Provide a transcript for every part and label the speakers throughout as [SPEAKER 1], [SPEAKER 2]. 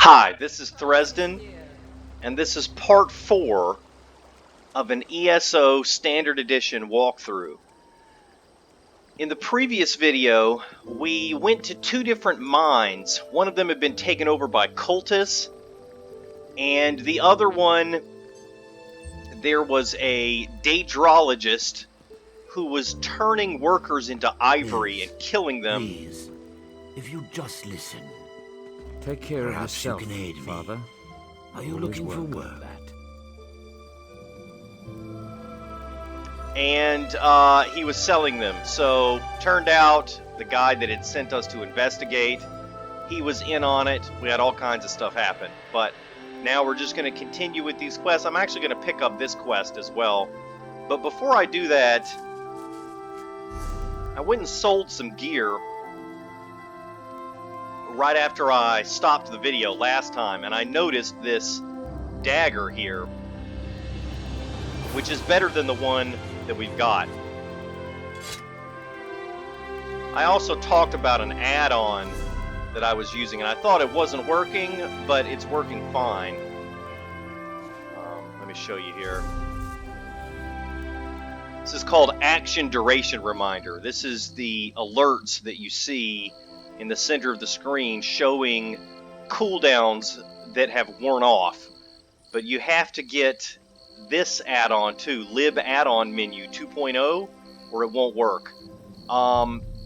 [SPEAKER 1] Hi, this is Thresden, and this is part 4 of an ESO Standard Edition walkthrough. In the previous video, we went to 2 different mines. One of them had been taken over by cultists, and the other one, there was a daedrologist who was turning workers into ivory and killing them.
[SPEAKER 2] Please, if you just listen.
[SPEAKER 3] Take care
[SPEAKER 2] Perhaps
[SPEAKER 3] of yourself,
[SPEAKER 2] you can aid me.
[SPEAKER 3] Father.
[SPEAKER 2] Are you looking for work?
[SPEAKER 1] And he was selling them. So turned out the guy that had sent us to investigate, he was in on it. We had all kinds of stuff happen. But now we're just going to continue with these quests. I'm actually going to pick up this quest as well. But before I do that, I went and sold some gear right after I stopped the video last time, and I noticed this dagger here, which is better than the one that we've got. I also talked about an add-on that I was using, and I thought it wasn't working, but it's working fine. Let me show you here. This is called Action Duration Reminder. This is the alerts that you see in the center of the screen showing cooldowns that have worn off. But you have to get this add-on too, Lib Add-on Menu 2.0, or it won't work.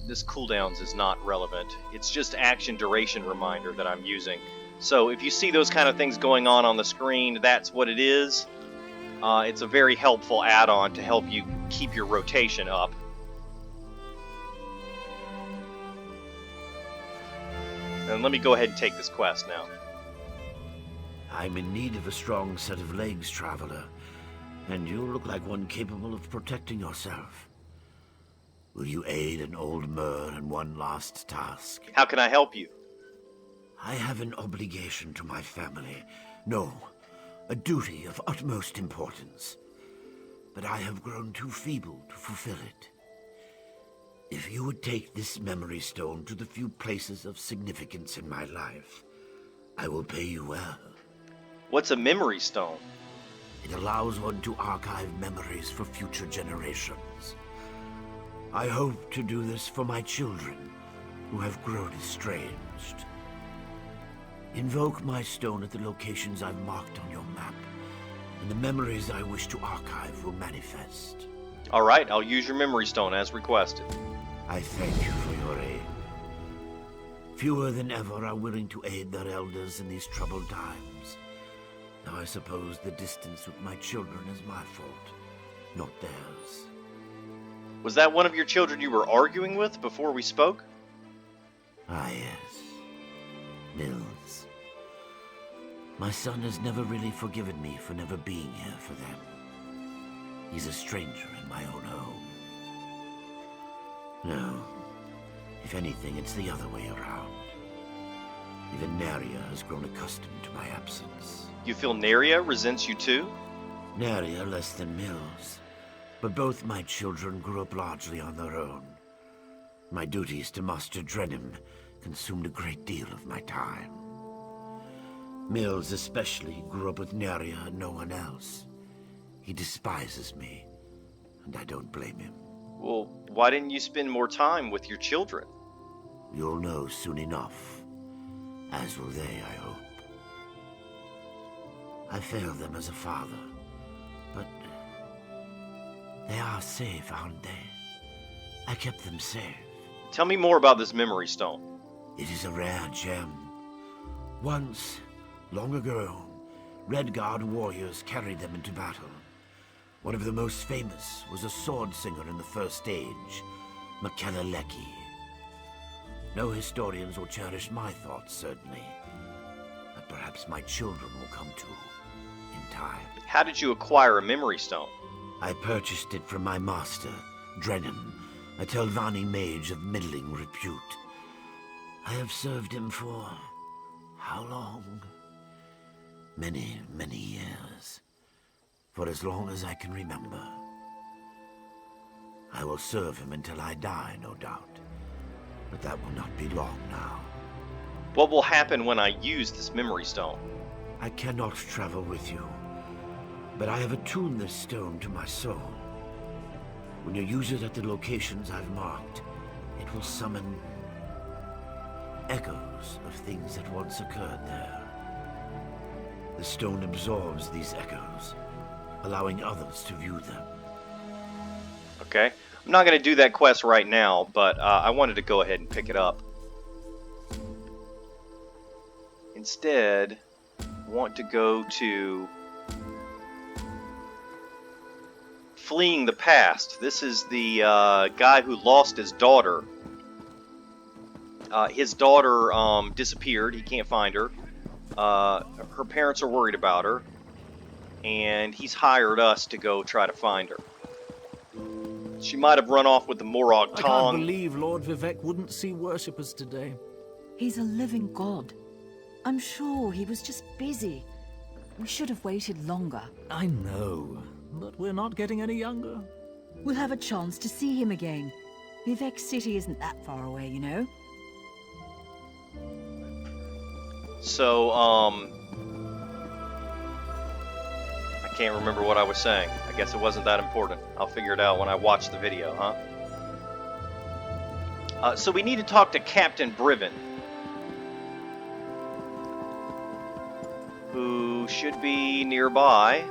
[SPEAKER 1] This cooldowns is not relevant. It's just Action Duration Reminder that I'm using. So if you see those kind of things going on the screen, that's what it is. It's a very helpful add-on to help you keep your rotation up. And let me go ahead and take this quest now.
[SPEAKER 2] I'm in need of a strong set of legs, traveler, and you look like one capable of protecting yourself. Will you aid an old mer in one last task?
[SPEAKER 1] How can I help you?
[SPEAKER 2] I have an obligation to my family. No, a duty of utmost importance. But I have grown too feeble to fulfill it. If you would take this memory stone to the few places of significance in my life, I will pay you well.
[SPEAKER 1] What's a memory stone?
[SPEAKER 2] It allows one to archive memories for future generations. I hope to do this for my children, who have grown estranged. Invoke my stone at the locations I've marked on your map, and the memories I wish to archive will manifest.
[SPEAKER 1] All right, I'll use your memory stone as requested.
[SPEAKER 2] I thank you for your aid. Fewer than ever are willing to aid their elders in these troubled times. Now I suppose the distance with my children is my fault, not theirs.
[SPEAKER 1] Was that one of your children you were arguing with before we spoke?
[SPEAKER 2] Ah, yes. Mills. My son has never really forgiven me for never being here for them. He's a stranger in my own home. No. If anything, it's the other way around. Even Naria has grown accustomed to my absence.
[SPEAKER 1] You feel Naria resents you too?
[SPEAKER 2] Naria less than Mills. But both my children grew up largely on their own. My duties to Master Drenham consumed a great deal of my time. Mills especially grew up with Naria and no one else. He despises me, and I don't blame him.
[SPEAKER 1] Well, why didn't you spend more time with your children?
[SPEAKER 2] You'll know soon enough, as will they, I hope. I failed them as a father, but they are safe, aren't they? I kept them safe.
[SPEAKER 1] Tell me more about this memory stone.
[SPEAKER 2] It is a rare gem. Once, long ago, Red Guard warriors carried them into battle. One of the most famous was a sword singer in the First Age, Makeleleki. No historians will cherish my thoughts, certainly, but perhaps my children will come to in time.
[SPEAKER 1] How did you acquire a memory stone?
[SPEAKER 2] I purchased it from my master, Drenham, a Telvanni mage of middling repute. I have served him for how long? Many, many years. For as long as I can remember. I will serve him until I die, no doubt. But that will not be long now.
[SPEAKER 1] What will happen when I use this memory stone?
[SPEAKER 2] I cannot travel with you, but I have attuned this stone to my soul. When you use it at the locations I've marked, it will summon echoes of things that once occurred there. The stone absorbs these echoes, allowing others to view them.
[SPEAKER 1] Okay. I'm not going to do that quest right now, but I wanted to go ahead and pick it up. Instead, I want to go to Fleeing the Past. This is the guy who lost his daughter. His daughter disappeared. He can't find her. Her parents are worried about her. And he's hired us to go try to find her. She might have run off with the Morag
[SPEAKER 4] I
[SPEAKER 1] Tong.
[SPEAKER 4] can't believe Lord Vivek wouldn't see worshippers today.
[SPEAKER 5] He's a living god. I'm sure he was just busy. We should have waited longer.
[SPEAKER 4] I know, but we're not getting any younger.
[SPEAKER 5] We'll have a chance to see him again. Vivek City isn't that far away, you know.
[SPEAKER 1] So, I can't remember what I was saying. I guess it wasn't that important. I'll figure it out when I watch the video, huh? So we need to talk to Captain Briven, who should be nearby.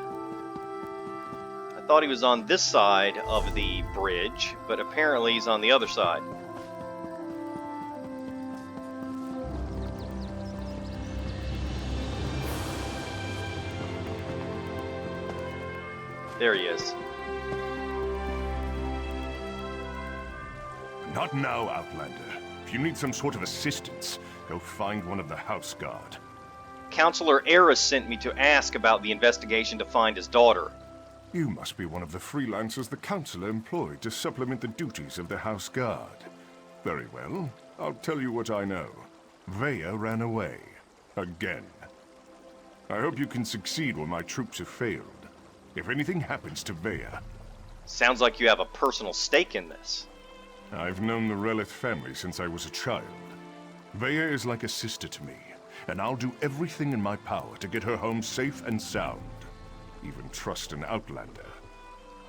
[SPEAKER 1] I thought he was on this side of the bridge, but apparently he's on the other side. There he is.
[SPEAKER 6] Not now, Outlander. If you need some sort of assistance, go find one of the House Guard.
[SPEAKER 1] Councilor Eris sent me to ask about the investigation to find his daughter.
[SPEAKER 6] You must be one of the freelancers the Councilor employed to supplement the duties of the House Guard. Very well. I'll tell you what I know. Veya ran away. Again. I hope you can succeed when my troops have failed. If anything happens to Veya...
[SPEAKER 1] Sounds like you have a personal stake in this.
[SPEAKER 6] I've known the Relith family since I was a child. Veya is like a sister to me, and I'll do everything in my power to get her home safe and sound. Even trust an Outlander.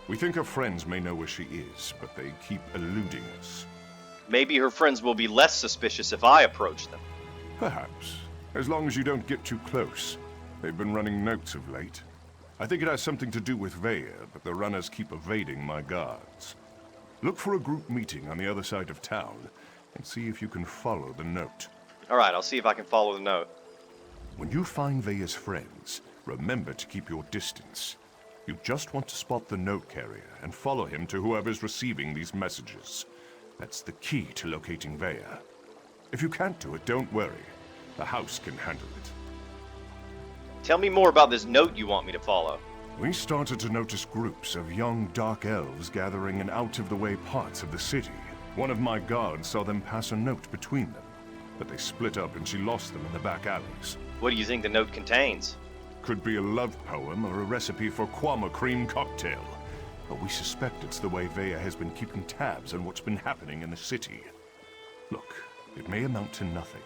[SPEAKER 6] We think her friends may know where she is, but they keep eluding us.
[SPEAKER 1] Maybe her friends will be less suspicious if I approach them.
[SPEAKER 6] Perhaps. As long as you don't get too close. They've been running notes of late. I think it has something to do with Veya, but the runners keep evading my guards. Look for a group meeting on the other side of town, and see if you can follow the note.
[SPEAKER 1] Alright, I'll see if I can follow the note.
[SPEAKER 6] When you find Veya's friends, remember to keep your distance. You just want to spot the note carrier and follow him to whoever's receiving these messages. That's the key to locating Veya. If you can't do it, don't worry. The house can handle it.
[SPEAKER 1] Tell me more about this note you want me to follow.
[SPEAKER 6] We started to notice groups of young dark elves gathering in out-of-the-way parts of the city. One of my guards saw them pass a note between them, but they split up and she lost them in the back alleys.
[SPEAKER 1] What do you think the note contains?
[SPEAKER 6] Could be a love poem or a recipe for Kwama cream cocktail. But we suspect it's the way Veya has been keeping tabs on what's been happening in the city. Look, it may amount to nothing,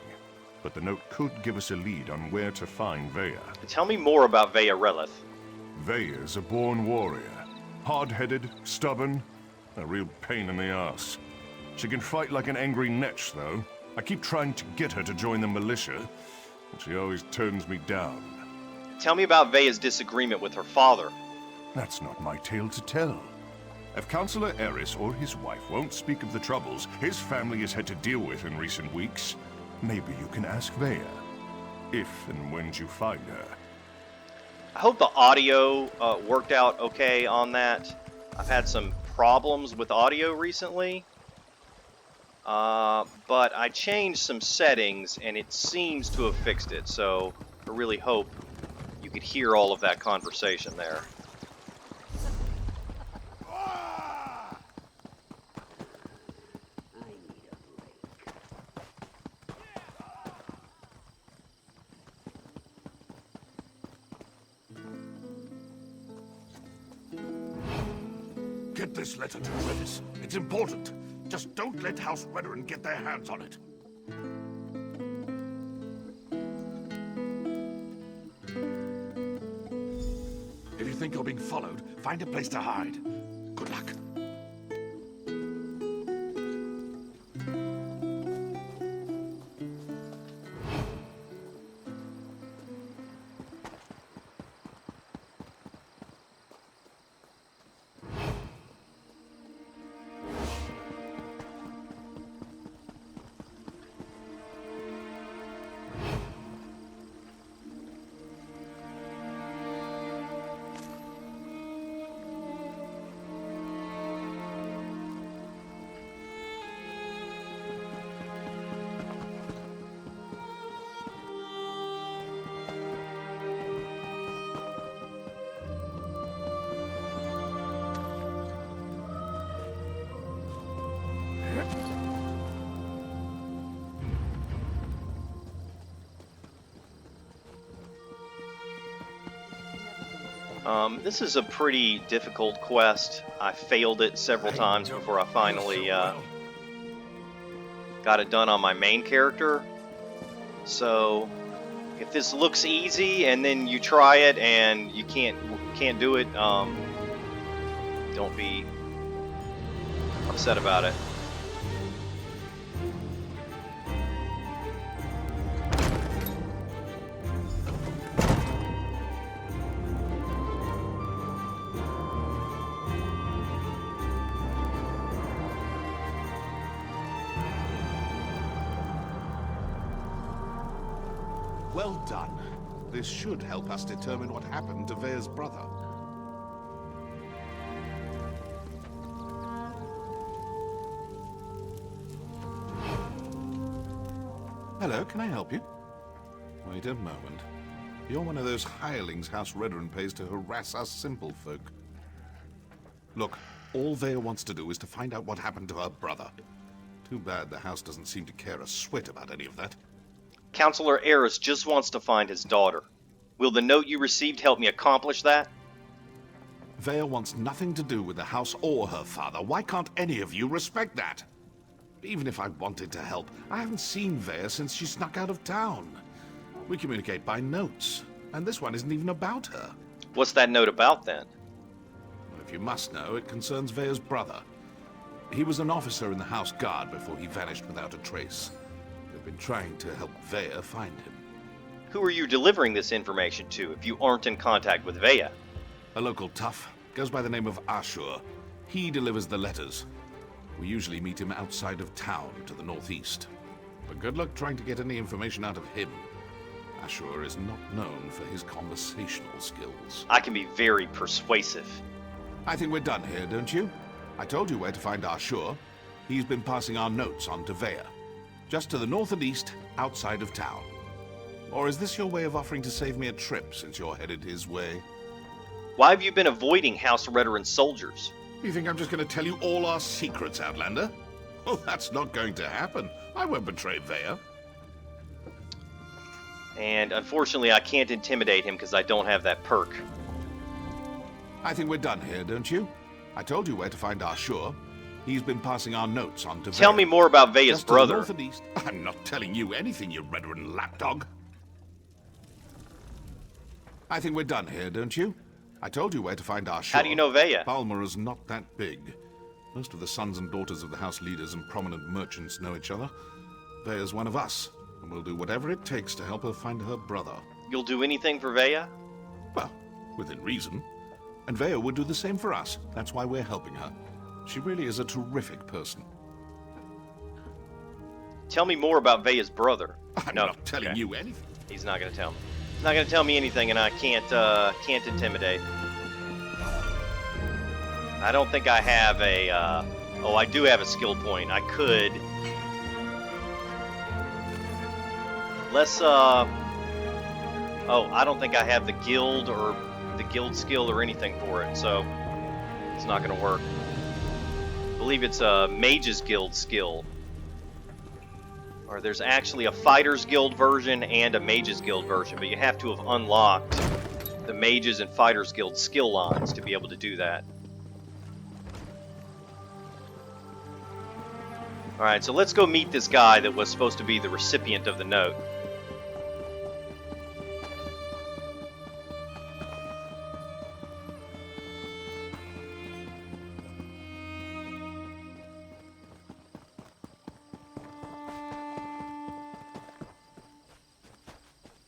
[SPEAKER 6] but the note could give us a lead on where to find Veya.
[SPEAKER 1] Tell me more about Veya Relith.
[SPEAKER 6] Veya's a born warrior. Hard-headed, stubborn, a real pain in the ass. She can fight like an angry netch, though. I keep trying to get her to join the militia, but she always turns me down.
[SPEAKER 1] Tell me about Veya's disagreement with her father.
[SPEAKER 6] That's not my tale to tell. If Councilor Eris or his wife won't speak of the troubles his family has had to deal with in recent weeks, maybe you can ask Veya. If and when you find her.
[SPEAKER 1] I hope the audio worked out okay on that. I've had some problems with audio recently. But I changed some settings and it seems to have fixed it. So I really hope you could hear all of that conversation there.
[SPEAKER 2] Get this letter to Travis. It's important. Just don't let House Veteran get their hands on it.
[SPEAKER 7] think you're being followed, find a place to hide. Good luck.
[SPEAKER 1] This is a pretty difficult quest. I failed it several times before I finally got it done on my main character. So if this looks easy and then you try it and you can't do it, don't be upset about it.
[SPEAKER 7] Well done. This should help us determine what happened to Veya's brother. Hello, can I help you? Wait a moment. You're one of those hirelings House Redderin pays to harass us simple folk. Look, all Veya wants to do is to find out what happened to her brother. Too bad the house doesn't seem to care a swit about any of that.
[SPEAKER 1] Councilor Eris just wants to find his daughter. Will the note you received help me accomplish that?
[SPEAKER 7] Veya wants nothing to do with the house or her father. Why can't any of you respect that? Even if I wanted to help, I haven't seen Veya since she snuck out of town. We communicate by notes, and this one isn't even about her.
[SPEAKER 1] What's that note about then?
[SPEAKER 7] Well, if you must know, it concerns Veya's brother. He was an officer in the House Guard before he vanished without a trace. We've been trying to help Veya find him.
[SPEAKER 1] Who are you delivering this information to if you aren't in contact with Veya?
[SPEAKER 7] A local tough. Goes by the name of Ashur. He delivers the letters. We usually meet him outside of town to the northeast. But good luck trying to get any information out of him. Ashur is not known for his conversational skills.
[SPEAKER 1] I can be very persuasive.
[SPEAKER 7] I think we're done here, don't you? I told you where to find Ashur. He's been passing our notes on to Veya. Just to the north and east, outside of town. Or is this your way of offering to save me a trip, since you're headed his way?
[SPEAKER 1] Why have you been avoiding House Redderin soldiers?
[SPEAKER 7] You think I'm just going to tell you all our secrets, Outlander? Oh, that's not going to happen. I won't betray Veya.
[SPEAKER 1] And unfortunately, I can't intimidate him because I don't have that perk.
[SPEAKER 7] I think we're done here, don't you? I told you where to find Ashur. He's been passing our notes on to Veya.
[SPEAKER 1] Tell me more about Veya's
[SPEAKER 7] Just to the
[SPEAKER 1] brother.
[SPEAKER 7] north and east. I'm not telling you anything, you Redderin lapdog. I think we're done here, don't you? I told you where to find Ashur.
[SPEAKER 1] How do you know Veya?
[SPEAKER 7] Balmora's not that big. Most of the sons and daughters of the house leaders and prominent merchants know each other. Veya's one of us, and we'll do whatever it takes to help her find her brother.
[SPEAKER 1] You'll do anything for Veya?
[SPEAKER 7] Well, within reason. And Veya would do the same for us. That's why we're helping her. She really is a terrific person.
[SPEAKER 1] Tell me more about Veya's brother.
[SPEAKER 7] I'm
[SPEAKER 1] No,
[SPEAKER 7] not telling
[SPEAKER 1] okay.
[SPEAKER 7] you anything.
[SPEAKER 1] He's not going to tell me. He's not going to tell me anything, and I can't intimidate. I don't think I have a. Oh, I do have a skill point. I could. Let's. Oh, I don't think I have the guild or the guild skill or anything for it, so it's not going to work. I believe it's a mage's guild skill. Or there's actually a Fighters Guild version and a Mages Guild version, but you have to have unlocked the Mages and Fighters Guild skill lines to be able to do that. Alright, so let's go meet this guy that was supposed to be the recipient of the note.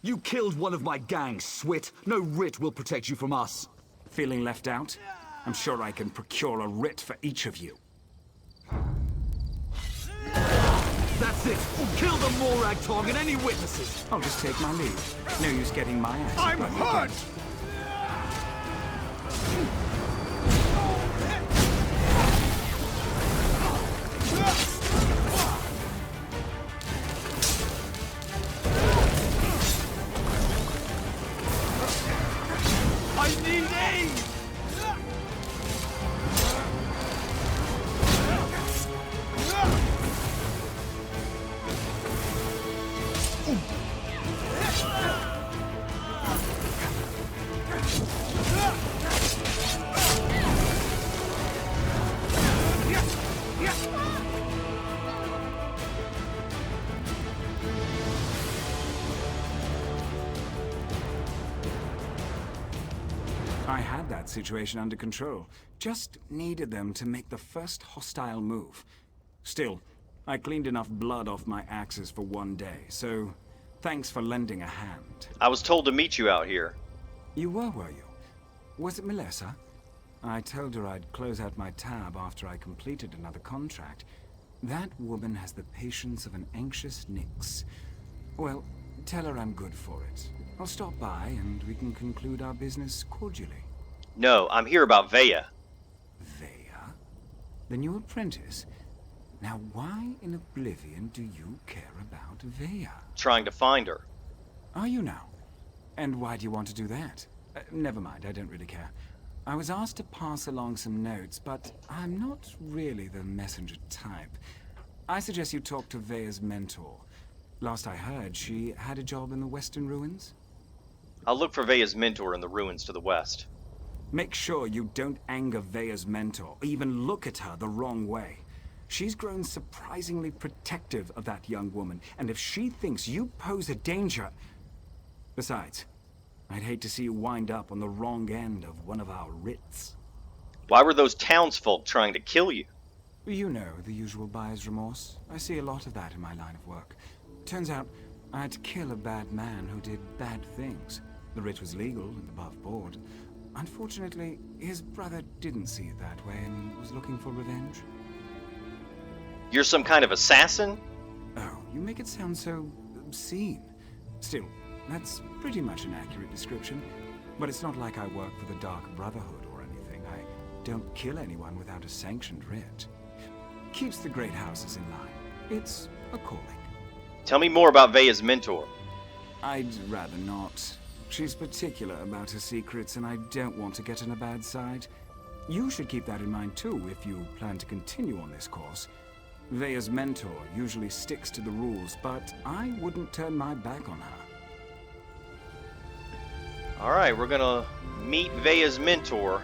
[SPEAKER 8] You killed one of my gang, Swit. No writ will protect you from us.
[SPEAKER 3] Feeling left out? I'm sure I can procure a writ for each of you.
[SPEAKER 8] That's it. Kill the Morag Tong and any witnesses.
[SPEAKER 3] I'll just take my leave. No use getting my ass.
[SPEAKER 6] I'm hurt!
[SPEAKER 8] I need aid!
[SPEAKER 3] I had that situation under control. Just needed them to make the first hostile move. Still, I cleaned enough blood off my axes for one day, so thanks for lending a hand.
[SPEAKER 1] I was told to meet you out here.
[SPEAKER 3] You were you? Was it Melissa? I told her I'd close out my tab after I completed another contract. That woman has the patience of an anxious Nyx. Well, tell her I'm good for it. I'll stop by and we can conclude our business cordially.
[SPEAKER 1] No, I'm here about Veya.
[SPEAKER 3] Veya? The new apprentice? Now why in oblivion do you care about Veya?
[SPEAKER 1] Trying to find her.
[SPEAKER 3] Are you now? And why do you want to do that? Never mind, I don't really care. I was asked to pass along some notes, but I'm not really the messenger type. I suggest you talk to Veya's mentor. Last I heard, she had a job in the Western Ruins.
[SPEAKER 1] I'll look for Veya's mentor in the ruins to the west.
[SPEAKER 3] Make sure you don't anger Veya's mentor, or even look at her the wrong way. She's grown surprisingly protective of that young woman, and if she thinks you pose a danger... Besides, I'd hate to see you wind up on the wrong end of one of our writs.
[SPEAKER 1] Why were those townsfolk trying to kill you?
[SPEAKER 3] You know, the usual buyer's remorse. I see a lot of that in my line of work. Turns out, I had to kill a bad man who did bad things. The writ was legal and above board. Unfortunately, his brother didn't see it that way and was looking for revenge.
[SPEAKER 1] You're some kind of assassin?
[SPEAKER 3] Oh, you make it sound so obscene. Still, that's pretty much an accurate description. But it's not like I work for the Dark Brotherhood or anything. I don't kill anyone without a sanctioned writ. Keeps the great houses in line. It's a calling.
[SPEAKER 1] Tell me more about Veya's mentor.
[SPEAKER 3] I'd rather not. She's particular about her secrets, and I don't want to get on a bad side. You should keep that in mind too if you plan to continue on this course. Veya's mentor usually sticks to the rules, but I wouldn't turn my back on her.
[SPEAKER 1] Alright, we're gonna meet Veya's mentor.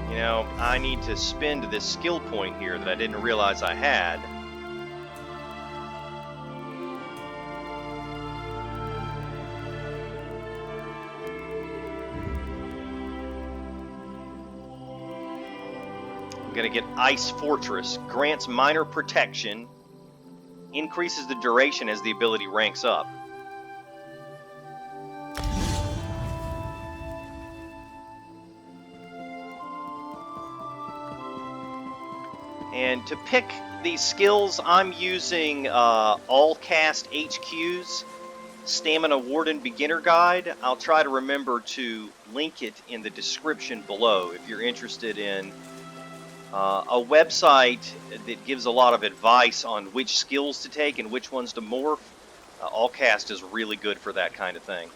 [SPEAKER 1] You know, I need to spend this skill point here that I didn't realize I had. I'm gonna get Ice Fortress. Grants minor protection. Increases the duration as the ability ranks up. And to pick these skills, I'm using all cast HQ's Stamina Warden Beginner Guide. I'll try to remember to link it in the description below if you're interested in a website that gives a lot of advice on which skills to take and which ones to morph. Allcast is really good for that kind of thing.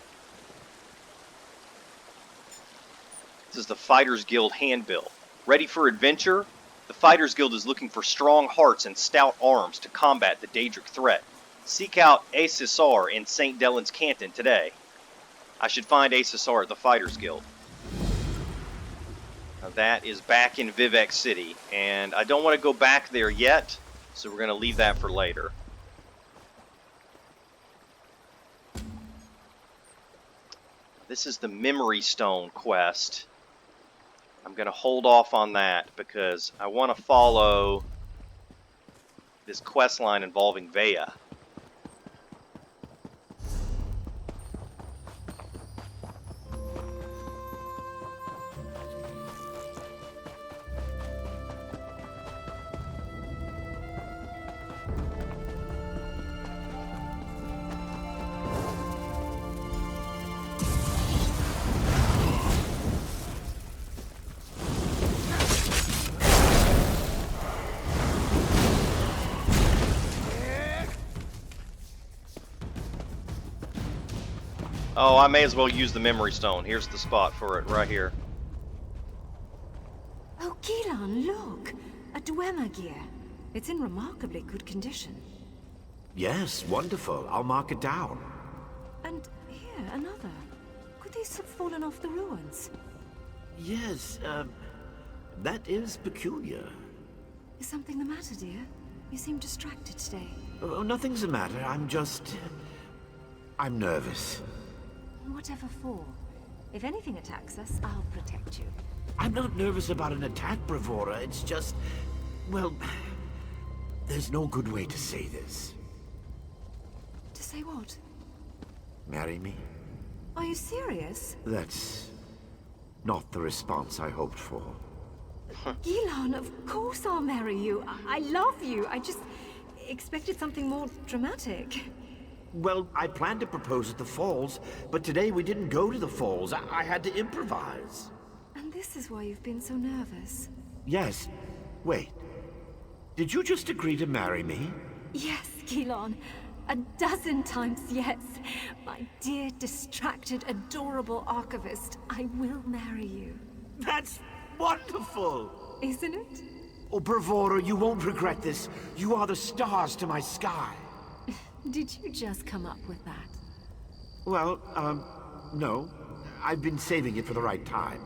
[SPEAKER 1] This is the Fighters Guild Handbill. Ready for adventure? The Fighters Guild is looking for strong hearts and stout arms to combat the Daedric threat. Seek out ESO in St. Dellen's Canton today. I should find ESO at the Fighters Guild. Now that is back in Vivec City, and I don't want to go back there yet, so we're going to leave that for later. This is the Memory Stone quest. I'm going to hold off on that because I want to follow this quest line involving Veya. Oh, I may as well use the Memory Stone. Here's the spot for it, right here.
[SPEAKER 5] Oh, Gilan, look! A Dwemer gear. It's in remarkably good condition.
[SPEAKER 2] Yes, wonderful. I'll mark it down.
[SPEAKER 5] And here, another. Could these have fallen off the ruins?
[SPEAKER 2] Yes, that is peculiar.
[SPEAKER 5] Is something the matter, dear? You seem distracted today.
[SPEAKER 2] Oh, nothing's the matter. I'm nervous.
[SPEAKER 5] Whatever for. If anything attacks us, I'll protect you.
[SPEAKER 2] I'm not nervous about an attack, Bravura. It's just... well... there's no good way to say this.
[SPEAKER 5] To say what?
[SPEAKER 2] Marry me?
[SPEAKER 5] Are you serious?
[SPEAKER 2] That's... not the response I hoped for.
[SPEAKER 5] Gilan, of course I'll marry you. I love you. I just expected something more dramatic.
[SPEAKER 2] Well, I planned to propose at the falls, but today we didn't go to the falls. I had to improvise.
[SPEAKER 5] And this is why you've been so nervous.
[SPEAKER 2] Yes. Wait. Did you just agree to marry me?
[SPEAKER 5] Yes, Gilan. 12 times yes. My dear, distracted, adorable archivist, I will marry you.
[SPEAKER 2] That's wonderful!
[SPEAKER 5] Isn't it?
[SPEAKER 2] Oh, Bravura, you won't regret this. You are the stars to my sky.
[SPEAKER 5] Did you just come up with that?
[SPEAKER 2] Well, no. I've been saving it for the right time.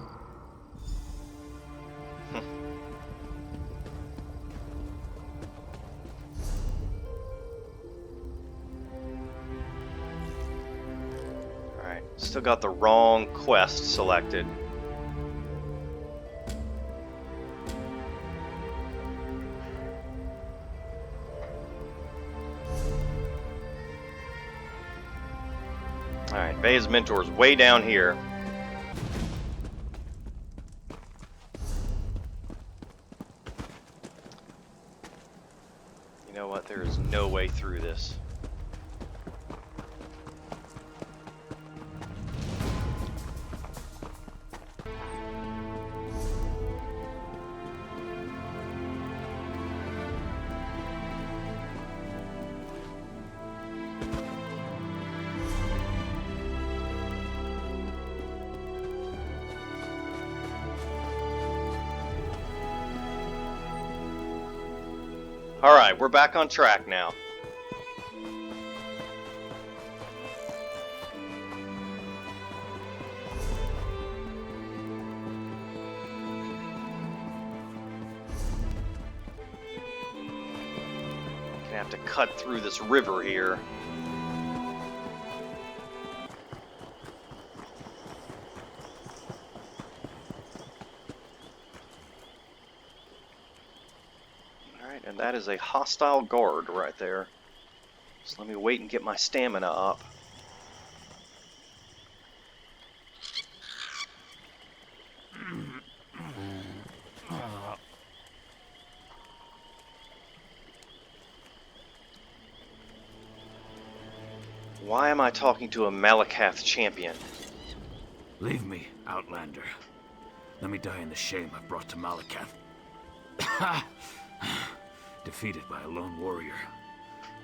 [SPEAKER 1] Alright, still got the wrong quest selected. Alright, Veya's mentor's way down here. You know what? There is no way through this. Alright, we're back on track now. Gonna have to cut through this river here. And that is a hostile guard right there. So let me wait and get my stamina up. Why am I talking to a Malakath champion?
[SPEAKER 4] Leave me, Outlander. Let me die in the shame I've brought to Malakath. Defeated by a lone warrior.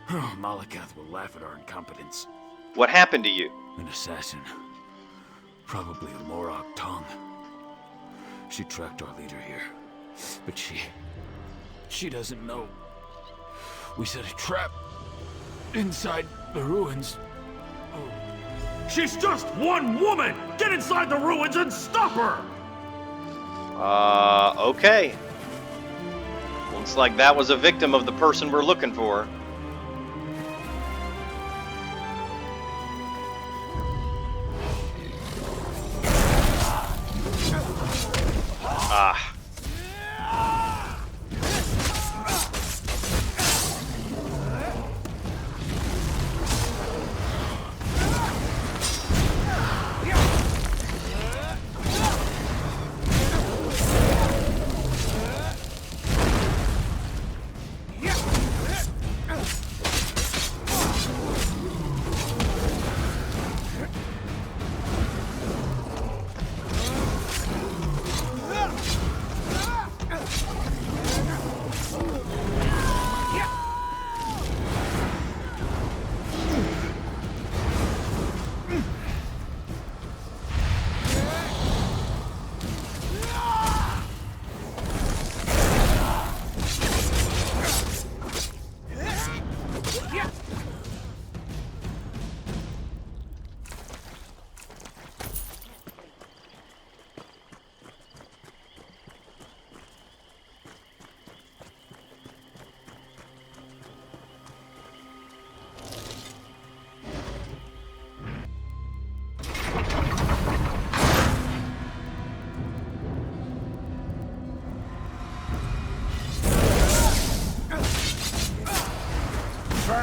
[SPEAKER 4] Malakath will laugh at our incompetence.
[SPEAKER 1] What happened to you?
[SPEAKER 4] An assassin. Probably a Morag Tong. She tracked our leader here. But she doesn't know. We set a trap inside the ruins.
[SPEAKER 8] She's just one woman! Get inside the ruins and stop her!
[SPEAKER 1] Okay. Looks like that was a victim of the person we're looking for.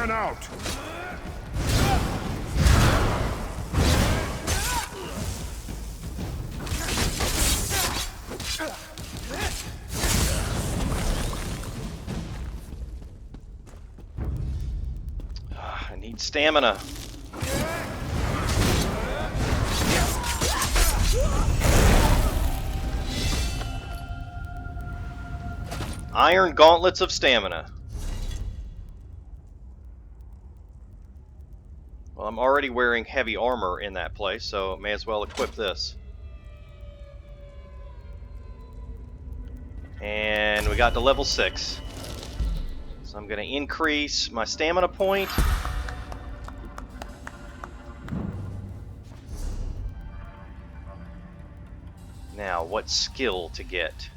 [SPEAKER 6] ran out.
[SPEAKER 1] I need stamina. Iron gauntlets of stamina. Well, I'm already wearing heavy armor in that place, so may as well equip this. And we got to level 6. So I'm going to increase my stamina point. Now, what skill to get?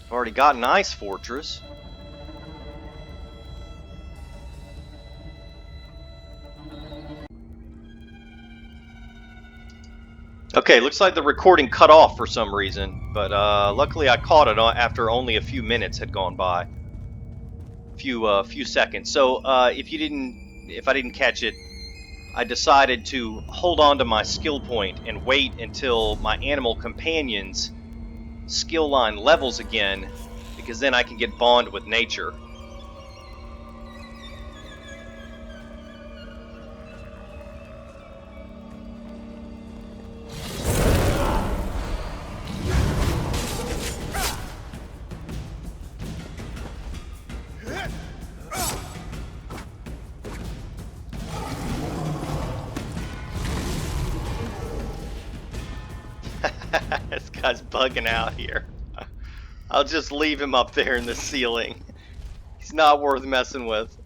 [SPEAKER 1] I've already got an ice fortress. Okay, looks like the recording cut off for some reason, but luckily I caught it after only a few minutes had gone by. Few seconds. So if I didn't catch it, I decided to hold on to my skill point and wait until my animal companion's skill line levels again, because then I can get bond with nature. This guy's bugging out here. I'll just leave him up there in the ceiling. He's not worth messing with.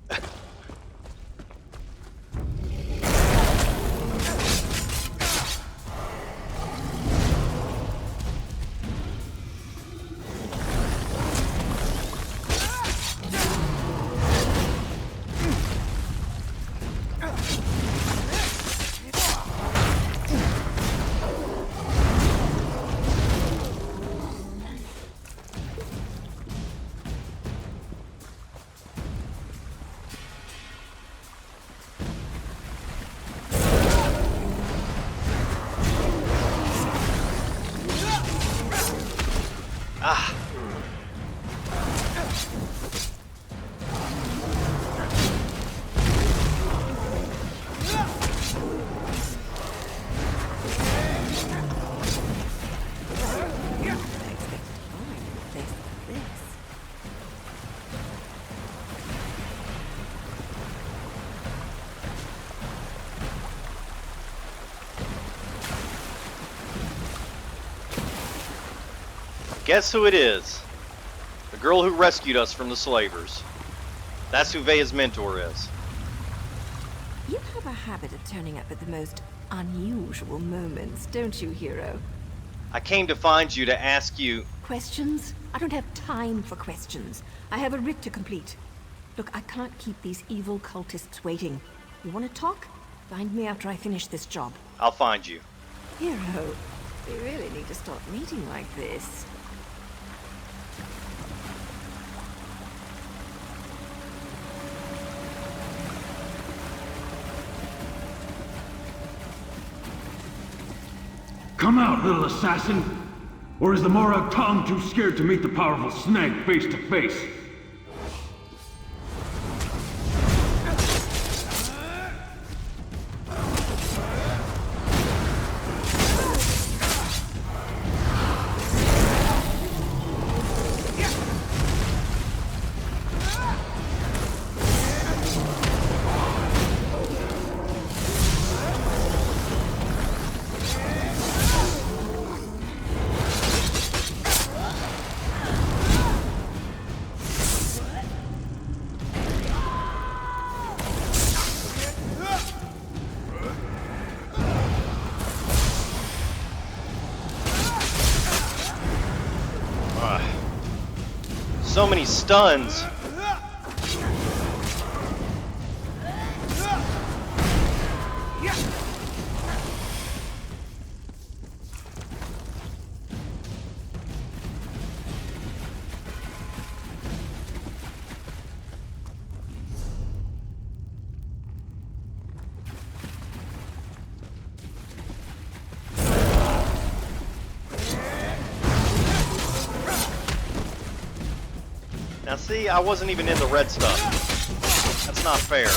[SPEAKER 1] Ah. Guess who it is? The girl who rescued us from the slavers. That's who Veya's mentor is.
[SPEAKER 9] You have a habit of turning up at the most unusual moments, don't you, hero?
[SPEAKER 1] I came to find you to ask you...
[SPEAKER 9] Questions? I don't have time for questions. I have a writ to complete. Look, I can't keep these evil cultists waiting. You want to talk? Find me after I finish this job.
[SPEAKER 1] I'll find you.
[SPEAKER 9] Hero, we really need to stop meeting like this.
[SPEAKER 8] Come out, little assassin! Or is the Morag Tong too scared to meet the powerful snake face to face?
[SPEAKER 1] So many stuns. Now see, I wasn't even in the red stuff. That's not fair.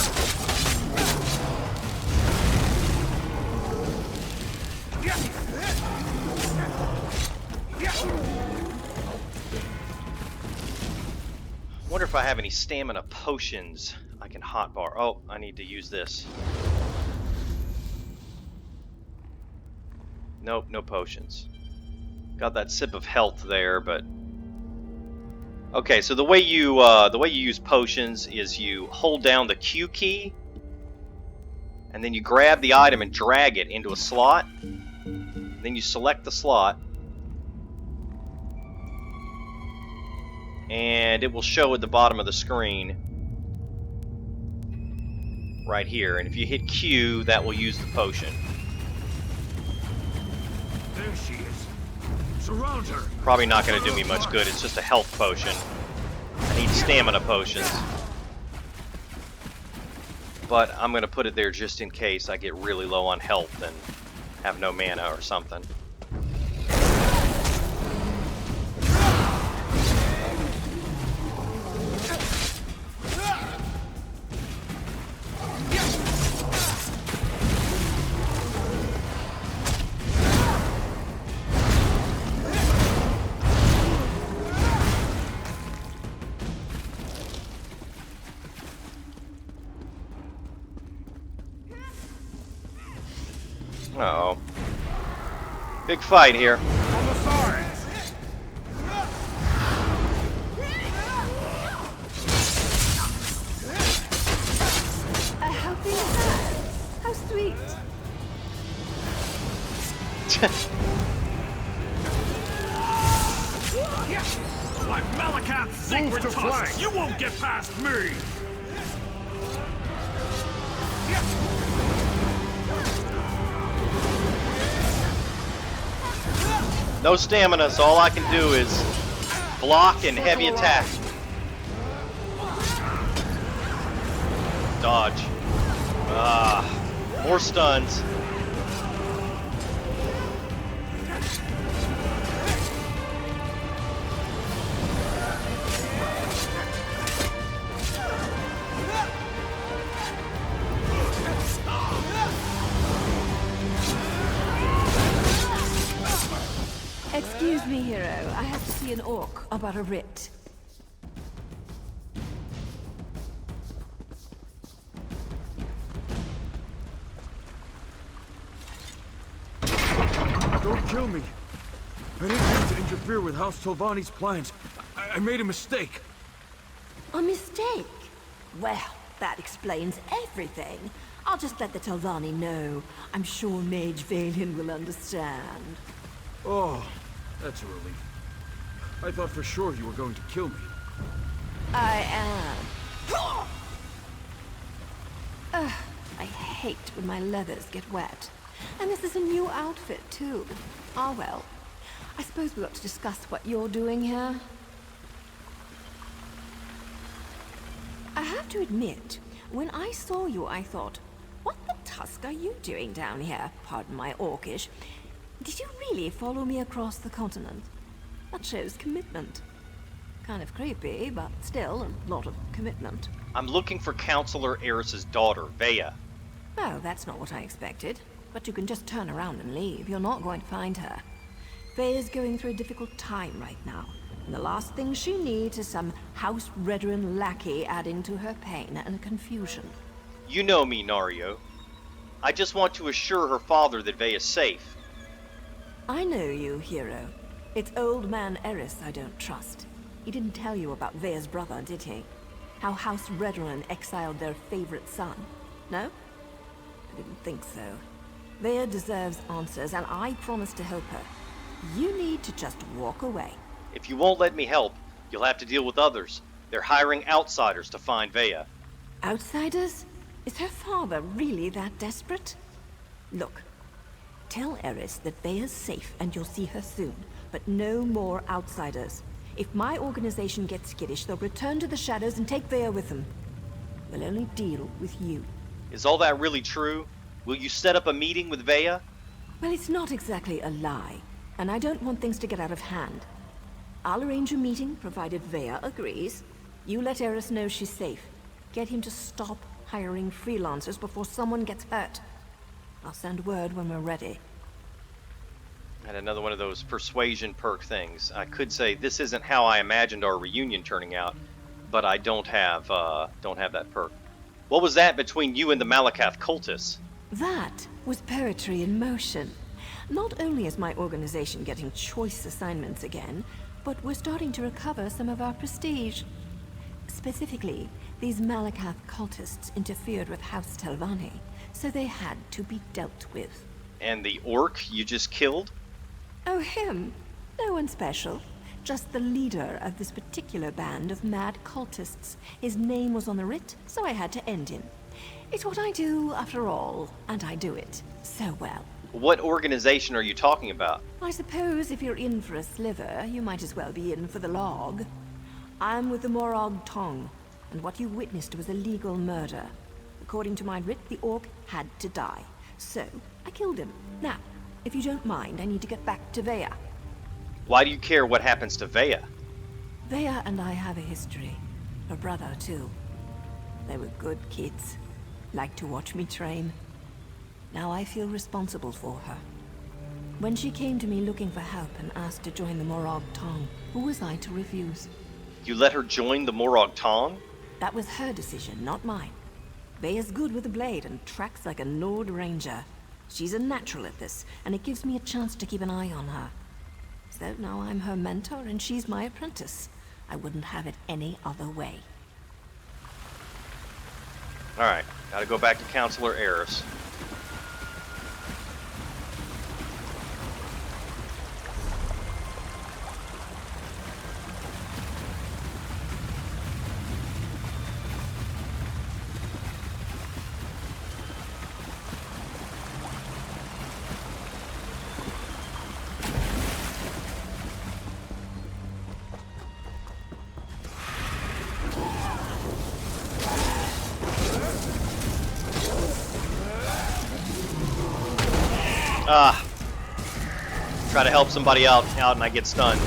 [SPEAKER 1] Wonder if I have any stamina potions I can hotbar. Oh, I need to use this. Nope, no potions. Got that sip of health there, but okay. So the way you use potions is you hold down the Q key, and then you grab the item and drag it into a slot. Then you select the slot, and it will show at the bottom of the screen right here. And if you hit Q, that will use the potion.
[SPEAKER 8] There she is. Surround her.
[SPEAKER 1] Probably not going to do me much good. It's just a health potion. I need stamina potions. But I'm going to put it there just in case I get really low on health and have no mana or something. Uh-oh. Big fight here.
[SPEAKER 9] A helping hand. How sweet.
[SPEAKER 8] Like Malakat's secret tusks, you won't get past me!
[SPEAKER 1] No stamina, so all I can do is block and heavy attack. Dodge. More stuns.
[SPEAKER 9] Excuse me, hero. I have to see an orc about a writ.
[SPEAKER 4] Don't kill me. I didn't mean to interfere with House Tolvani's plans. I made a mistake.
[SPEAKER 9] A mistake? Well, that explains everything. I'll just let the Tolvani know. I'm sure Mage Valian will understand.
[SPEAKER 4] Oh, that's a relief. I thought for sure you were going to kill me.
[SPEAKER 9] I am. I hate when my leathers get wet. And this is a new outfit, too. Ah, well. I suppose we ought to discuss what you're doing here. I have to admit, when I saw you, I thought, what the tusk are you doing down here? Pardon my orcish. Did you really follow me across the continent? That shows commitment. Kind of creepy, but still a lot of commitment.
[SPEAKER 1] I'm looking for Councilor Eris's daughter, Veya.
[SPEAKER 9] Oh, that's not what I expected. But you can just turn around and leave. You're not going to find her. Veya's going through a difficult time right now. And the last thing she needs is some house veteran lackey adding to her pain and confusion.
[SPEAKER 1] You know me, Nario. I just want to assure her father that Veya's safe.
[SPEAKER 9] I know you, hero. It's old man Eris I don't trust. He didn't tell you about Veya's brother, did he? How House Redron exiled their favorite son. No? I didn't think so. Veya deserves answers, and I promise to help her. You need to just walk away.
[SPEAKER 1] If you won't let me help, you'll have to deal with others. They're hiring outsiders to find Veya.
[SPEAKER 9] Outsiders? Is her father really that desperate? Look, tell Eris that Veya's safe and you'll see her soon, but no more outsiders. If my organization gets skittish, they'll return to the shadows and take Veya with them. We'll only deal with you.
[SPEAKER 1] Is all that really true? Will you set up a meeting with Veya?
[SPEAKER 9] Well, it's not exactly a lie, and I don't want things to get out of hand. I'll arrange a meeting, provided Veya agrees. You let Eris know she's safe. Get him to stop hiring freelancers before someone gets hurt. I'll send word when we're ready.
[SPEAKER 1] And another one of those persuasion perk things. I could say this isn't how I imagined our reunion turning out, but I don't have that perk. What was that between you and the Malakath cultists?
[SPEAKER 9] That was poetry in motion. Not only is my organization getting choice assignments again, but we're starting to recover some of our prestige. Specifically, these Malakath cultists interfered with House Telvanni, so they had to be dealt with.
[SPEAKER 1] And the orc you just killed?
[SPEAKER 9] Oh, him? No one special. Just the leader of this particular band of mad cultists. His name was on the writ, so I had to end him. It's what I do, after all, and I do it so well.
[SPEAKER 1] What organization are you talking about?
[SPEAKER 9] I suppose if you're in for a sliver, you might as well be in for the log. I'm with the Morag Tong, and what you witnessed was a legal murder. According to my writ, the orc had to die. So, I killed him. Now, if you don't mind, I need to get back to Veya.
[SPEAKER 1] Why do you care what happens to Veya?
[SPEAKER 9] Veya and I have a history. Her brother, too. They were good kids. Liked to watch me train. Now I feel responsible for her. When she came to me looking for help and asked to join the Morag Tong, who was I to refuse?
[SPEAKER 1] You let her join the Morag Tong?
[SPEAKER 9] That was her decision, not mine. Veya's good with a blade and tracks like a Nord Ranger. She's a natural at this, and it gives me a chance to keep an eye on her. So now I'm her mentor and she's my apprentice. I wouldn't have it any other way.
[SPEAKER 1] Alright, gotta go back to Councilor Eris. Try to help somebody out and I get stunned.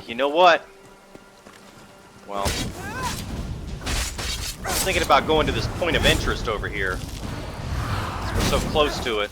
[SPEAKER 1] You know what? Well, I was thinking about going to this point of interest over here. We're so close to it.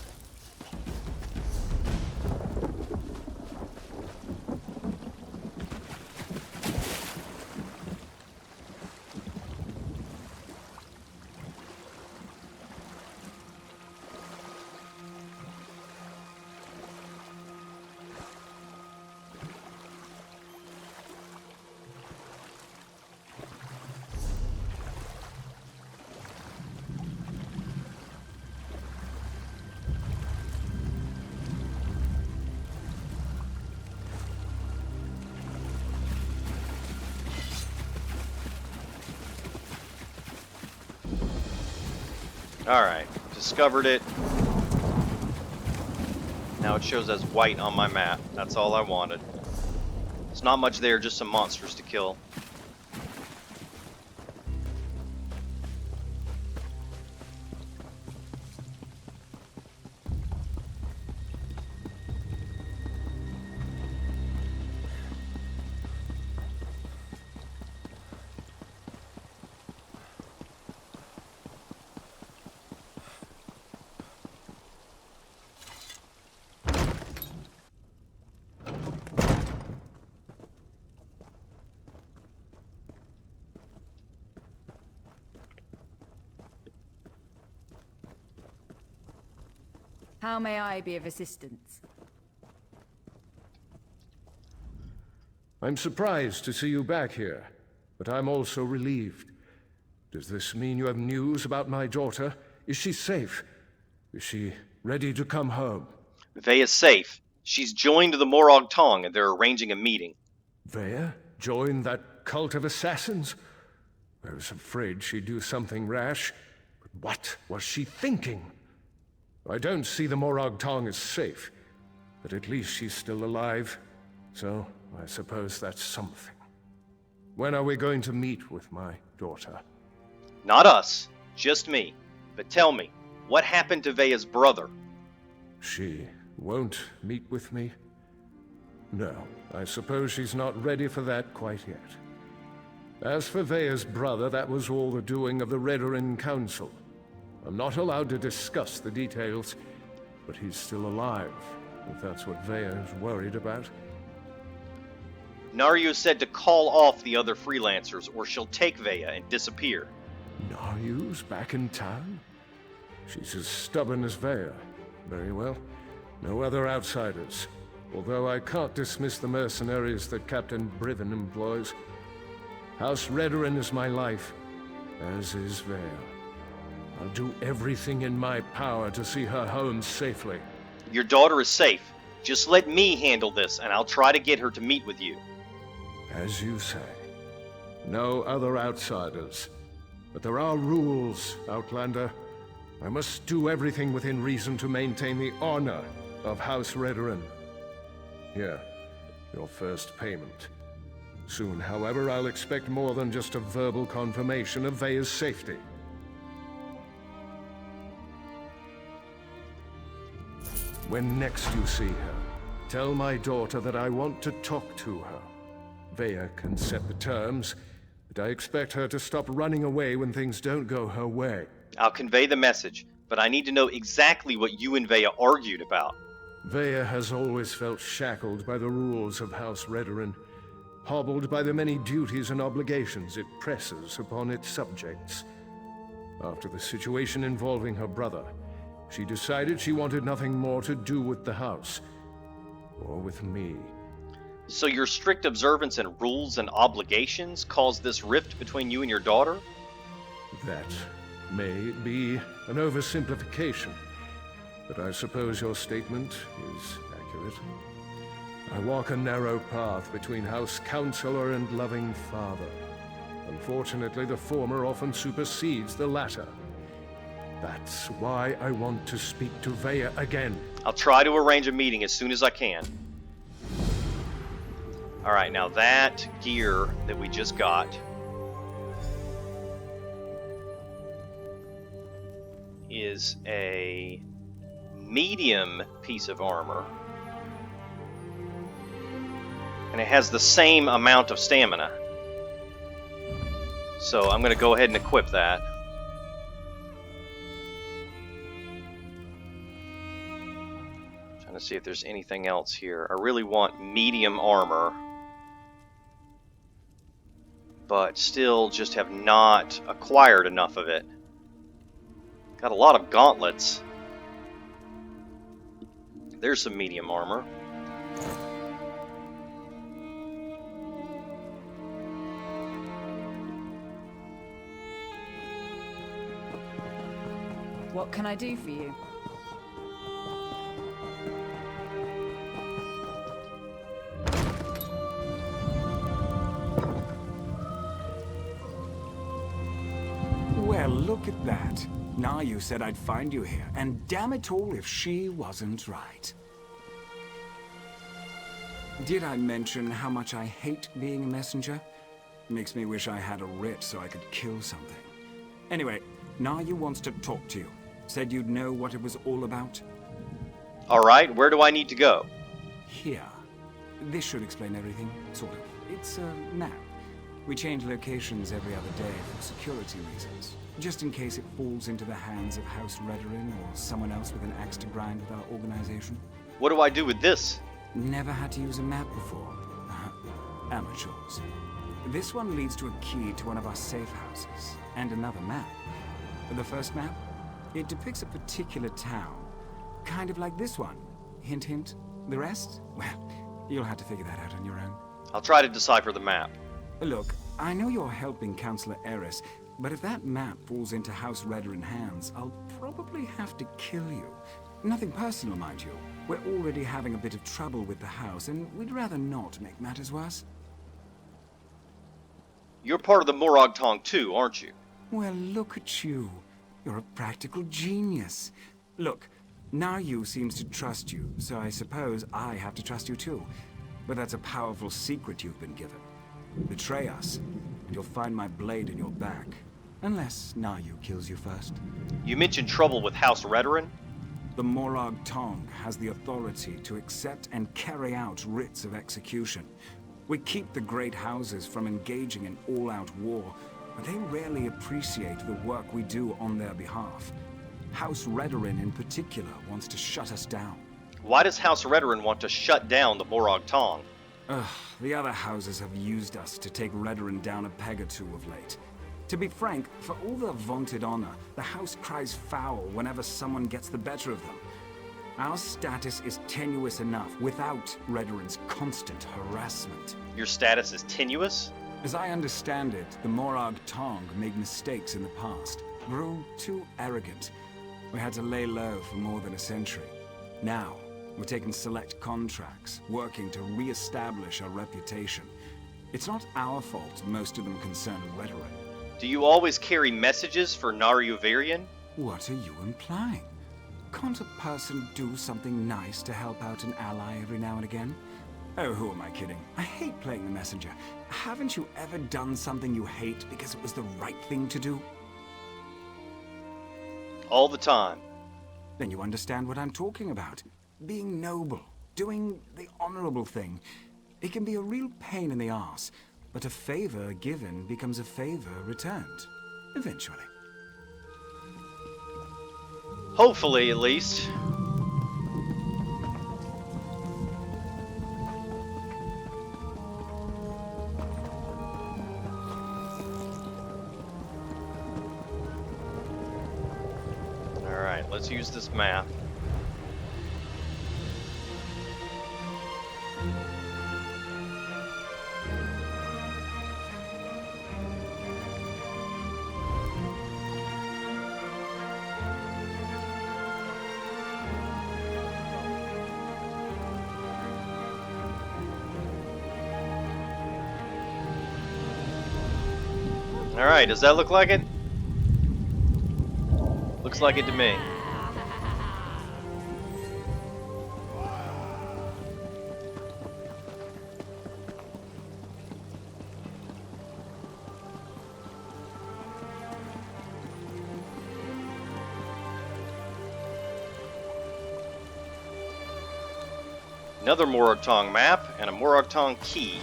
[SPEAKER 1] Alright, discovered it. Now it shows as white on my map. That's all I wanted. There's not much there, just some monsters to kill.
[SPEAKER 10] How may I be of assistance?
[SPEAKER 11] I'm surprised to see you back here, but I'm also relieved. Does this mean you have news about my daughter? Is she safe? Is she ready to come home?
[SPEAKER 1] Veya's safe. She's joined the Morag Tong, and they're arranging a meeting.
[SPEAKER 11] Veya? Join that cult of assassins? I was afraid she'd do something rash. But what was she thinking? I don't see the Morag Tong as safe, but at least she's still alive. So, I suppose that's something. When are we going to meet with my daughter?
[SPEAKER 1] Not us, just me. But tell me, what happened to Veya's brother?
[SPEAKER 11] She won't meet with me? No, I suppose she's not ready for that quite yet. As for Veya's brother, that was all the doing of the Redoran Council. I'm not allowed to discuss the details, but he's still alive, if that's what Veya is worried about.
[SPEAKER 1] Naryu said to call off the other freelancers, or she'll take Veya and disappear.
[SPEAKER 11] Naryu's back in town? She's as stubborn as Veya. Very well. No other outsiders. Although I can't dismiss the mercenaries that Captain Briven employs. House Redoran is my life, as is Veya. I'll do everything in my power to see her home safely.
[SPEAKER 1] Your daughter is safe. Just let me handle this, and I'll try to get her to meet with you.
[SPEAKER 11] As you say. No other outsiders. But there are rules, Outlander. I must do everything within reason to maintain the honor of House Redoran. Here, your first payment. Soon, however, I'll expect more than just a verbal confirmation of Veya's safety. When next you see her, tell my daughter that I want to talk to her. Veya can set the terms, but I expect her to stop running away when things don't go her way.
[SPEAKER 1] I'll convey the message, but I need to know exactly what you and Veya argued about.
[SPEAKER 11] Veya has always felt shackled by the rules of House Redoran, hobbled by the many duties and obligations it presses upon its subjects. After the situation involving her brother, she decided she wanted nothing more to do with the house, or with me.
[SPEAKER 1] So your strict observance and rules and obligations caused this rift between you and your daughter?
[SPEAKER 11] That may be an oversimplification, but I suppose your statement is accurate. I walk a narrow path between House Councilor and loving father. Unfortunately, the former often supersedes the latter. That's why I want to speak to Veya again.
[SPEAKER 1] I'll try to arrange a meeting as soon as I can. Alright, now that gear that we just got is a medium piece of armor. And it has the same amount of stamina. So I'm going to go ahead and equip that. Trying to see if there's anything else here. I really want medium armor, but still just have not acquired enough of it. Got a lot of gauntlets. There's some medium armor.
[SPEAKER 10] What can I do for you?
[SPEAKER 3] Well, look at that. Now you said I'd find you here, and damn it all if she wasn't right. Did I mention how much I hate being a messenger? Makes me wish I had a writ so I could kill something. Anyway, Naryu wants to talk to you. Said you'd know what it was all about.
[SPEAKER 1] Alright, where do I need to go?
[SPEAKER 3] Here. This should explain everything, sort of. It's a map. We change locations every other day for security reasons. Just in case it falls into the hands of House Redoran or someone else with an axe to grind with our organization.
[SPEAKER 1] What do I do with this?
[SPEAKER 3] Never had to use a map before. Amateurs. This one leads to a key to one of our safe houses, and another map. The first map, it depicts a particular town. kind of like this one. Hint, hint. The rest? Well, you'll have to figure that out on your own.
[SPEAKER 1] I'll try to decipher the map.
[SPEAKER 3] Look, I know you're helping Councilor Eris, but if that map falls into House Redoran hands, I'll probably have to kill you. Nothing personal, mind you. We're already having a bit of trouble with the house, and we'd rather not make matters worse.
[SPEAKER 1] You're part of the Morag Tong too, aren't you?
[SPEAKER 3] Well, look at you. You're a practical genius. Look, Naryu seems to trust you, so I suppose I have to trust you too. But that's a powerful secret you've been given. Betray us, and you'll find my blade in your back. Unless Naryu kills you first.
[SPEAKER 1] You mentioned trouble with House Redoran?
[SPEAKER 3] The Morag Tong has the authority to accept and carry out writs of execution. We keep the great houses from engaging in all-out war, but they rarely appreciate the work we do on their behalf. House Redoran in particular wants to shut us down.
[SPEAKER 1] Why does House Redoran want to shut down the Morag Tong?
[SPEAKER 3] The other houses have used us to take Redoran down a peg or two of late. To be frank, for all their vaunted honor, the house cries foul whenever someone gets the better of them. Our status is tenuous enough without Redoran's constant harassment.
[SPEAKER 1] Your status is tenuous?
[SPEAKER 3] As I understand it, the Morag Tong made mistakes in the past, grew too arrogant. We had to lay low for more than a century. Now, we're taking select contracts, working to re-establish our reputation. It's not our fault most of them concern Redoran.
[SPEAKER 1] Do you always carry messages for Naryu Varian?
[SPEAKER 3] What are you implying? Can't a person do something nice to help out an ally every now and again? Oh, who am I kidding? I hate playing the messenger. Haven't you ever done something you hate because it was the right thing to do?
[SPEAKER 1] All the time.
[SPEAKER 3] Then you understand what I'm talking about. Being noble, doing the honorable thing. It can be a real pain in the arse, but a favor given becomes a favor returned. Eventually.
[SPEAKER 1] Hopefully, at least. Alright, let's use this map. Alright, does that look like it? Looks like it to me. Another Morag Tong map and a Morag Tong key.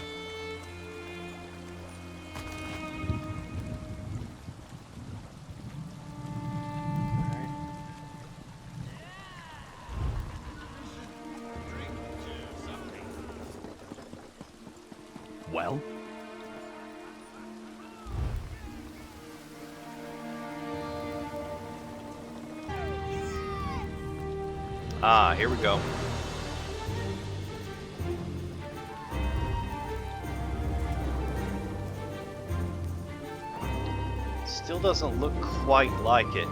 [SPEAKER 8] Well?
[SPEAKER 1] Ah, here we go. Still doesn't look quite like it.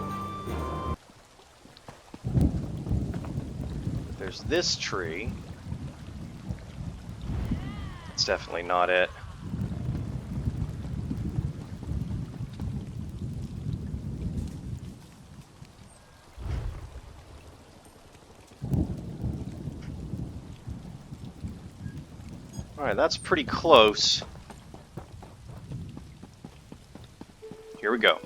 [SPEAKER 1] But there's this tree. It's definitely not it. Alright, that's pretty close. Here we go.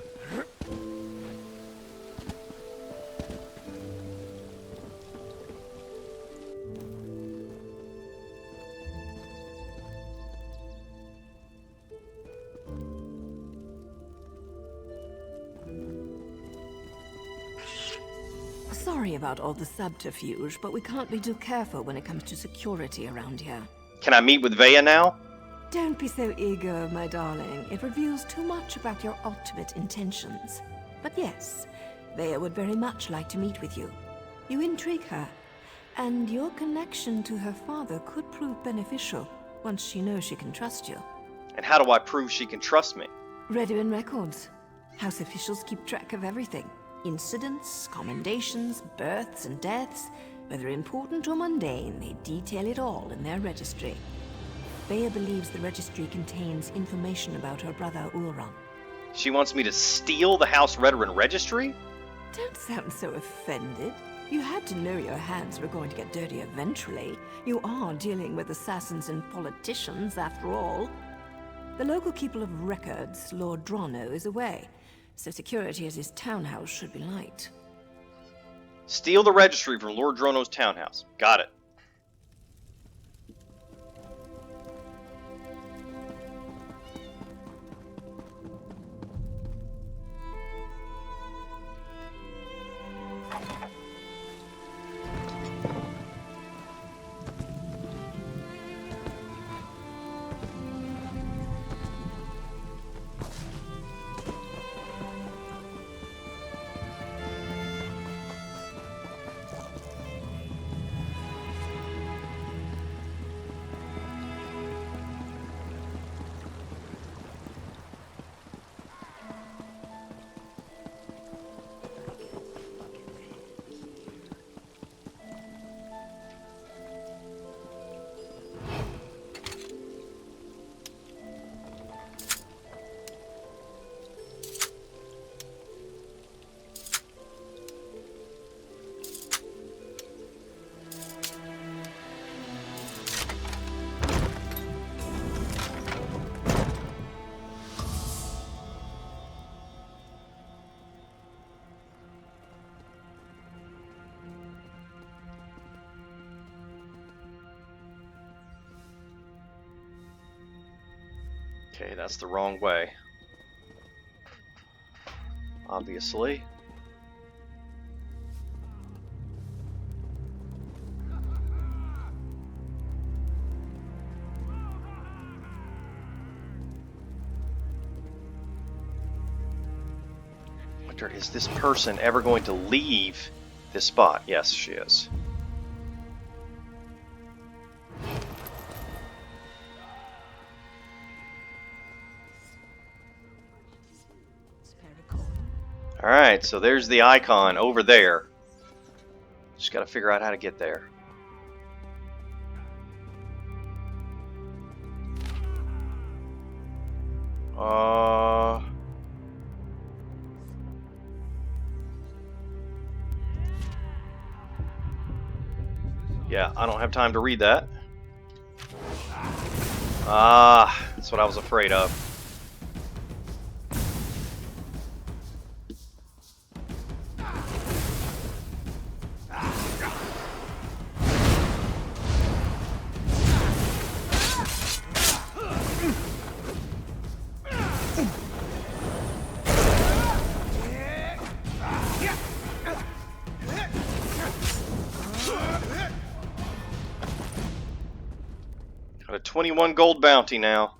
[SPEAKER 9] Sorry about all the subterfuge, but we can't be too careful when it comes to security around here.
[SPEAKER 1] Can I meet with Veya now?
[SPEAKER 9] Don't be so eager, my darling. It reveals too much about your ultimate intentions. But yes, Veya would very much like to meet with you. You intrigue her, and your connection to her father could prove beneficial once she knows she can trust you.
[SPEAKER 1] And how do I prove she can trust me?
[SPEAKER 9] Redoin records. House officials keep track of everything. Incidents, commendations, births and deaths. Whether important or mundane, they detail it all in their registry. Veya believes the registry contains information about her brother Ulron.
[SPEAKER 1] She wants me to steal the House Redoran registry?
[SPEAKER 9] Don't sound so offended. You had to know your hands were going to get dirty eventually. You are dealing with assassins and politicians, after all. The local keeper of records, Lord Drono, is away, so security at his townhouse should be light.
[SPEAKER 1] Steal the registry from Lord Drono's townhouse. Got it. Okay, that's the wrong way. Obviously. Wonder, is this person ever going to leave this spot? Yes, she is. Alright, so there's the icon over there. Just gotta figure out how to get there. Yeah, I don't have time to read that. That's what I was afraid of. Got a 21 gold bounty now.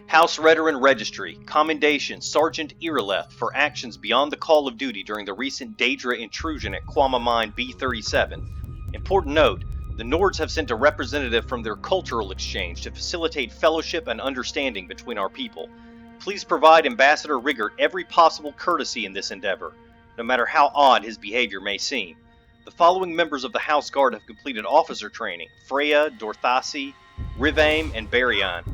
[SPEAKER 1] House Redoran Registry. Commendation Sergeant Irileth for actions beyond the call of duty during the recent Daedra intrusion at Quama Mine B-37. Important note, the Nords have sent a representative from their cultural exchange to facilitate fellowship and understanding between our people. Please provide Ambassador Rigert every possible courtesy in this endeavor, no matter how odd his behavior may seem. The following members of the House Guard have completed officer training: Freya, Dorthasi, Rivaim, and Baryon.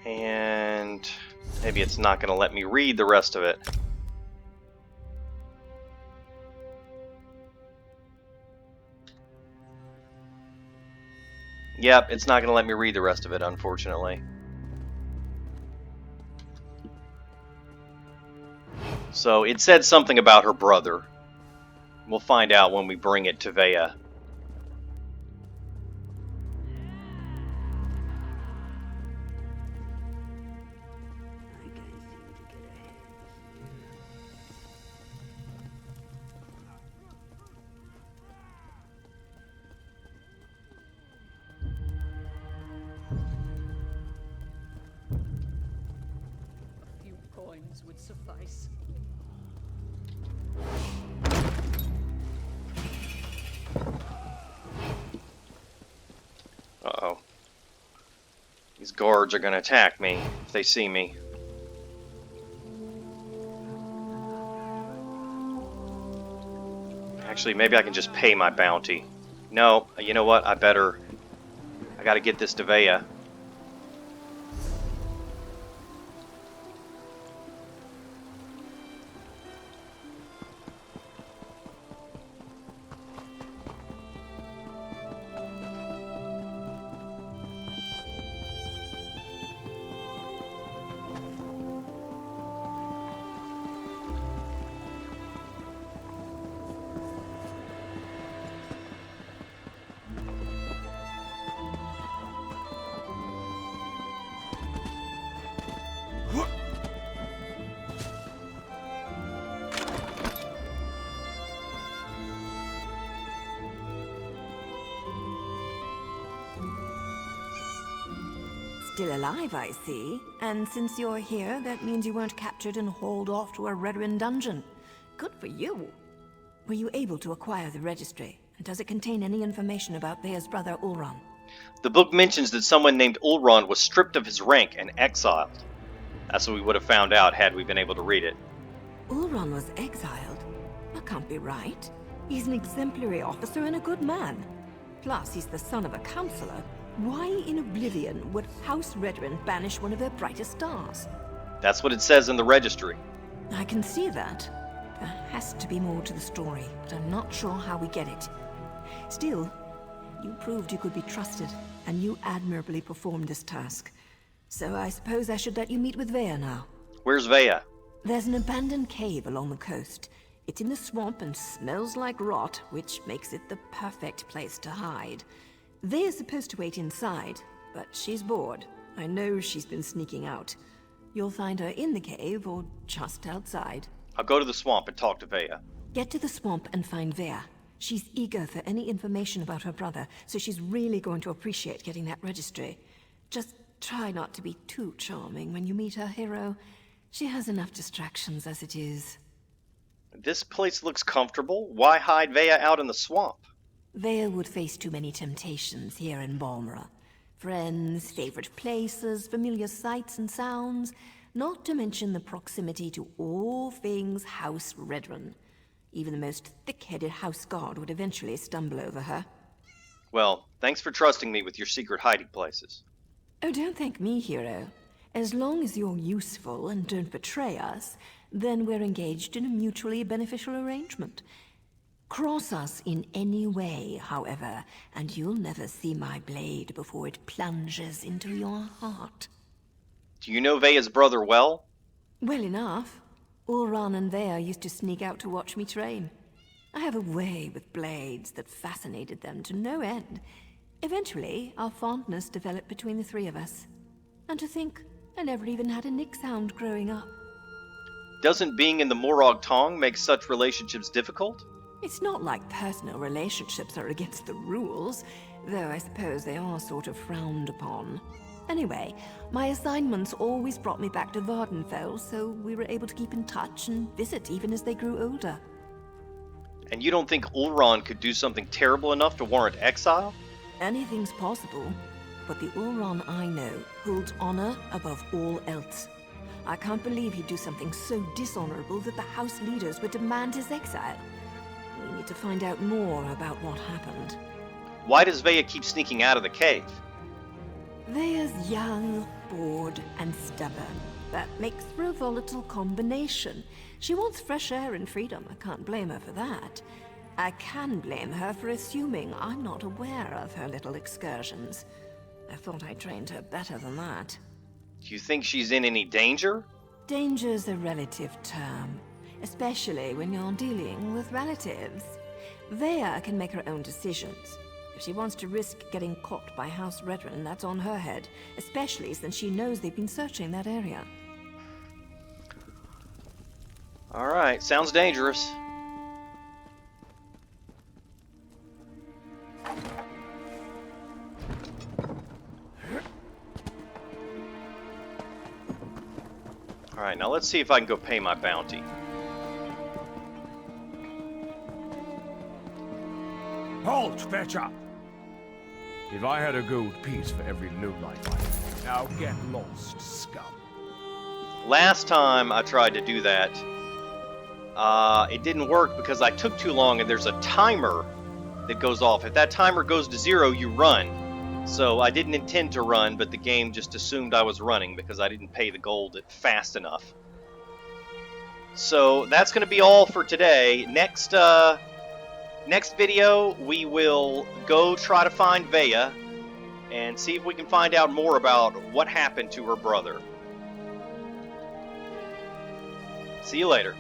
[SPEAKER 1] And maybe it's not going to let me read the rest of it. Yep, it's not going to let me read the rest of it, unfortunately. So it said something about her brother. We'll find out when we bring it to Veya.
[SPEAKER 12] A few coins would suffice.
[SPEAKER 1] Uh-oh. These guards are gonna attack me if they see me. Actually, maybe I can just pay my bounty. No, you know what? I gotta get this to Veya.
[SPEAKER 9] Still alive, I see. And since you're here, that means you weren't captured and hauled off to a Redoran dungeon. Good for you. Were you able to acquire the registry? And does it contain any information about Veya's brother, Ulron?
[SPEAKER 1] The book mentions that someone named Ulron was stripped of his rank and exiled. That's what we would have found out had we been able to read it.
[SPEAKER 9] Ulron was exiled? That can't be right. He's an exemplary officer and a good man. Plus, he's the son of a councilor. Why in oblivion would House Redoran banish one of their brightest stars?
[SPEAKER 1] That's what it says in the registry.
[SPEAKER 9] I can see that. There has to be more to the story, but I'm not sure how we get it. Still, you proved you could be trusted, and you admirably performed this task. So I suppose I should let you meet with Veya now.
[SPEAKER 1] Where's Veya?
[SPEAKER 9] There's an abandoned cave along the coast. It's in the swamp and smells like rot, which makes it the perfect place to hide. Veya's supposed to wait inside, but she's bored. I know she's been sneaking out. You'll find her in the cave or just outside.
[SPEAKER 1] I'll go to the swamp and talk to Veya.
[SPEAKER 9] Get to the swamp and find Veya. She's eager for any information about her brother, so she's really going to appreciate getting that registry. Just try not to be too charming when you meet her hero. She has enough distractions as it is.
[SPEAKER 1] This place looks comfortable. Why hide Veya out in the swamp?
[SPEAKER 9] Veya would face too many temptations here in Balmora. Friends, favorite places, familiar sights and sounds, not to mention the proximity to all things House Redoran. Even the most thick-headed house guard would eventually stumble over her.
[SPEAKER 1] Well, thanks for trusting me with your secret hiding places.
[SPEAKER 9] Oh, don't thank me, hero. As long as you're useful and don't betray us, then we're engaged in a mutually beneficial arrangement. Cross us in any way, however, and you'll never see my blade before it plunges into your heart.
[SPEAKER 1] Do you know Veya's brother well?
[SPEAKER 9] Well enough. Ulron and Veya used to sneak out to watch me train. I have a way with blades that fascinated them to no end. Eventually, our fondness developed between the three of us. And to think, I never even had a Nick sound growing up.
[SPEAKER 1] Doesn't being in the Morag Tong make such relationships difficult?
[SPEAKER 9] It's not like personal relationships are against the rules, though I suppose they are sort of frowned upon. Anyway, my assignments always brought me back to Vardenfell, so we were able to keep in touch and visit even as they grew older.
[SPEAKER 1] And you don't think Ulron could do something terrible enough to warrant exile?
[SPEAKER 9] Anything's possible, but the Ulron I know holds honor above all else. I can't believe he'd do something so dishonorable that the House leaders would demand his exile. We need to find out more about what happened.
[SPEAKER 1] Why does Veya keep sneaking out of the cave?
[SPEAKER 9] Veya's young, bored and stubborn. That makes for a volatile combination. She wants fresh air and freedom. I can't blame her for that. I can blame her for assuming I'm not aware of her little excursions. I thought I trained her better than that.
[SPEAKER 1] Do you think she's in any danger?
[SPEAKER 9] Danger's a relative term, especially when you're dealing with relatives. Veya can make her own decisions. If she wants to risk getting caught by House Redren, that's on her head, especially since she knows they've been searching that area.
[SPEAKER 1] Alright, sounds dangerous. Alright, now let's see if I can go pay my bounty.
[SPEAKER 8] Halt, Veya! If I had a gold piece for every lowlife I had, now get lost, scum.
[SPEAKER 1] Last time I tried to do that, it didn't work because I took too long and there's a timer that goes off. If that timer goes to 0, you run. So I didn't intend to run, but the game just assumed I was running because I didn't pay the gold fast enough. So that's going to be all for today. Next video, we will go try to find Veya and see if we can find out more about what happened to her brother. See you later.